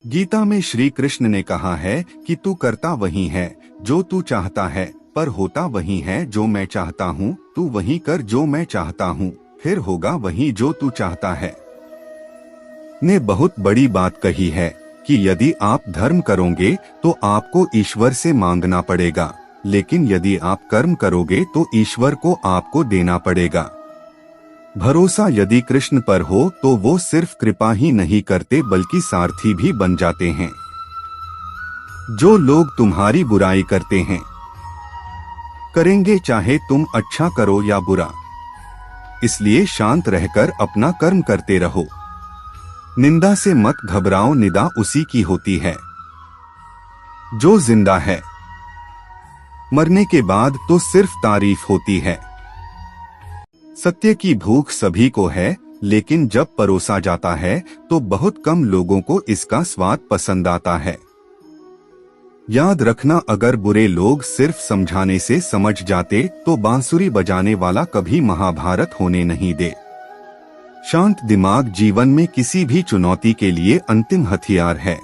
गीता में श्री कृष्ण ने कहा है कि तू करता वही है जो तू चाहता है, पर होता वही है जो मैं चाहता हूँ। तू वही कर जो मैं चाहता हूँ, फिर होगा वही जो तू चाहता है। ने बहुत बड़ी बात कही है कि यदि आप धर्म करोगे तो आपको ईश्वर से मांगना पड़ेगा, लेकिन यदि आप कर्म करोगे तो ईश्वर को आपको देना पड़ेगा। भरोसा यदि कृष्ण पर हो तो वो सिर्फ कृपा ही नहीं करते बल्कि सारथी भी बन जाते हैं। जो लोग तुम्हारी बुराई करते हैं करेंगे, चाहे तुम अच्छा करो या बुरा, इसलिए शांत रहकर अपना कर्म करते रहो। निंदा से मत घबराओ, निदा उसी की होती है जो जिंदा है। मरने के बाद तो सिर्फ तारीफ होती है। सत्य की भूख सभी को है, लेकिन जब परोसा जाता है तो बहुत कम लोगों को इसका स्वाद पसंद आता है। याद रखना, अगर बुरे लोग सिर्फ समझाने से समझ जाते तो बांसुरी बजाने वाला कभी महाभारत होने नहीं दे। शांत दिमाग जीवन में किसी भी चुनौती के लिए अंतिम हथियार है।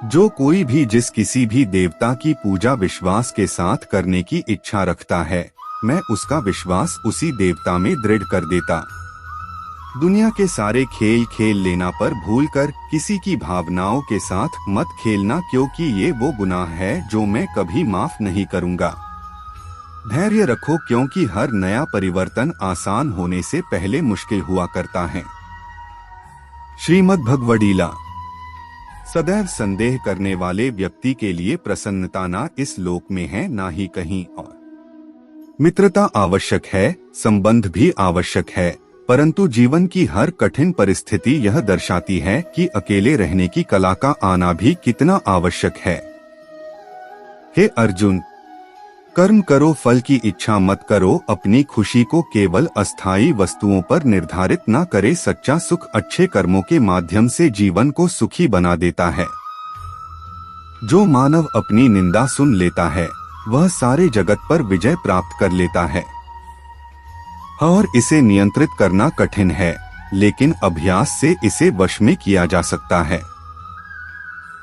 जो कोई भी जिस किसी भी देवता की पूजा विश्वास के साथ करने की इच्छा रखता है, मैं उसका विश्वास उसी देवता में दृढ़ कर देता। दुनिया के सारे खेल खेल लेना पर भूलकर किसी की भावनाओं के साथ मत खेलना, क्योंकि ये वो गुनाह है जो मैं कभी माफ नहीं करूंगा। धैर्य रखो, क्योंकि हर नया परिवर्तन आसान होने से पहले मुश्किल हुआ करता है। श्रीमद् भगवद्गीता। सदैव संदेह करने वाले व्यक्ति के लिए प्रसन्नता ना इस लोक में है ना ही कहीं और। मित्रता आवश्यक है, संबंध भी आवश्यक है, परंतु जीवन की हर कठिन परिस्थिति यह दर्शाती है कि अकेले रहने की कला का आना भी कितना आवश्यक है। हे अर्जुन, कर्म करो, फल की इच्छा मत करो। अपनी खुशी को केवल अस्थायी वस्तुओं पर निर्धारित न करे। सच्चा सुख अच्छे कर्मों के माध्यम से जीवन को सुखी बना देता है। जो मानव अपनी निंदा सुन लेता है वह सारे जगत पर विजय प्राप्त कर लेता है। और इसे नियंत्रित करना कठिन है, लेकिन अभ्यास से इसे वश में किया जा सकता है।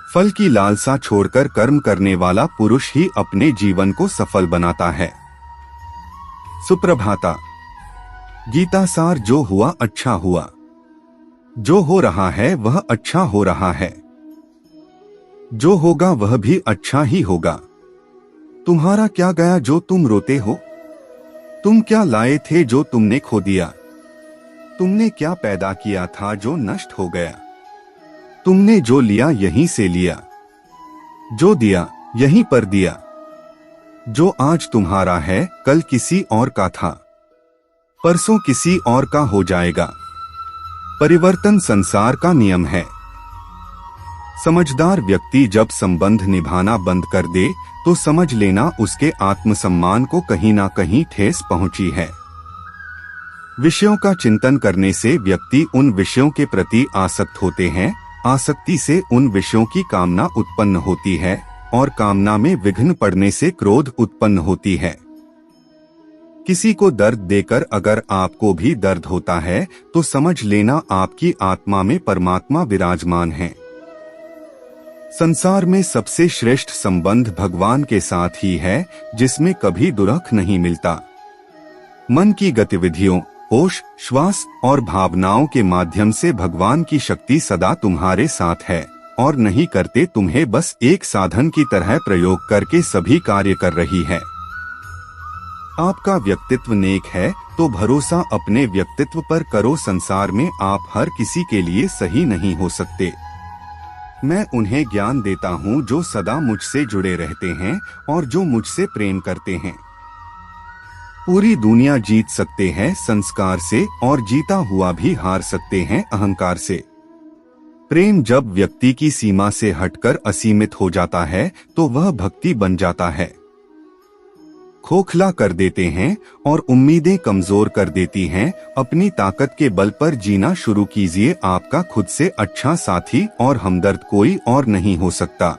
फल की लालसा छोड़कर कर्म करने वाला पुरुष ही अपने जीवन को सफल बनाता है। सुप्रभाता। गीता सार। जो हुआ अच्छा हुआ, जो हो रहा है वह अच्छा हो रहा है, जो होगा वह भी अच्छा ही होगा। तुम्हारा क्या गया जो तुम रोते हो? तुम क्या लाए थे जो तुमने खो दिया? तुमने क्या पैदा किया था जो नष्ट हो गया? तुमने जो लिया यहीं से लिया, जो दिया यहीं पर दिया। जो आज तुम्हारा है कल किसी और का था, परसों किसी और का हो जाएगा। परिवर्तन संसार का नियम है। समझदार व्यक्ति जब संबंध निभाना बंद कर दे तो समझ लेना उसके आत्मसम्मान को कहीं ना कहीं ठेस पहुंची है। विषयों का चिंतन करने से व्यक्ति उन विषयों के प्रति आसक्त होते हैं। आसक्ति से उन विषयों की कामना उत्पन्न होती है और कामना में विघ्न पड़ने से क्रोध उत्पन्न होती है। किसी को दर्द देकर अगर आपको भी दर्द होता है तो समझ लेना आपकी आत्मा में परमात्मा विराजमान है। संसार में सबसे श्रेष्ठ संबंध भगवान के साथ ही है, जिसमें कभी दुरख नहीं मिलता। मन की गतिविधियों, होश, श्वास और भावनाओं के माध्यम से भगवान की शक्ति सदा तुम्हारे साथ है और नहीं करते तुम्हें बस एक साधन की तरह प्रयोग करके सभी कार्य कर रही है। आपका व्यक्तित्व नेक है तो भरोसा अपने व्यक्तित्व पर करो। संसार में आप हर किसी के लिए सही नहीं हो सकते। मैं उन्हें ज्ञान देता हूँ जो सदा मुझसे जुड़े रहते हैं और जो मुझसे प्रेम करते हैं। पूरी दुनिया जीत सकते हैं संस्कार से और जीता हुआ भी हार सकते हैं अहंकार से। प्रेम जब व्यक्ति की सीमा से हटकर असीमित हो जाता है तो वह भक्ति बन जाता है। खोखला कर देते हैं और उम्मीदें कमजोर कर देती हैं। अपनी ताकत के बल पर जीना शुरू कीजिए। आपका खुद से अच्छा साथी और हमदर्द कोई और नहीं हो सकता।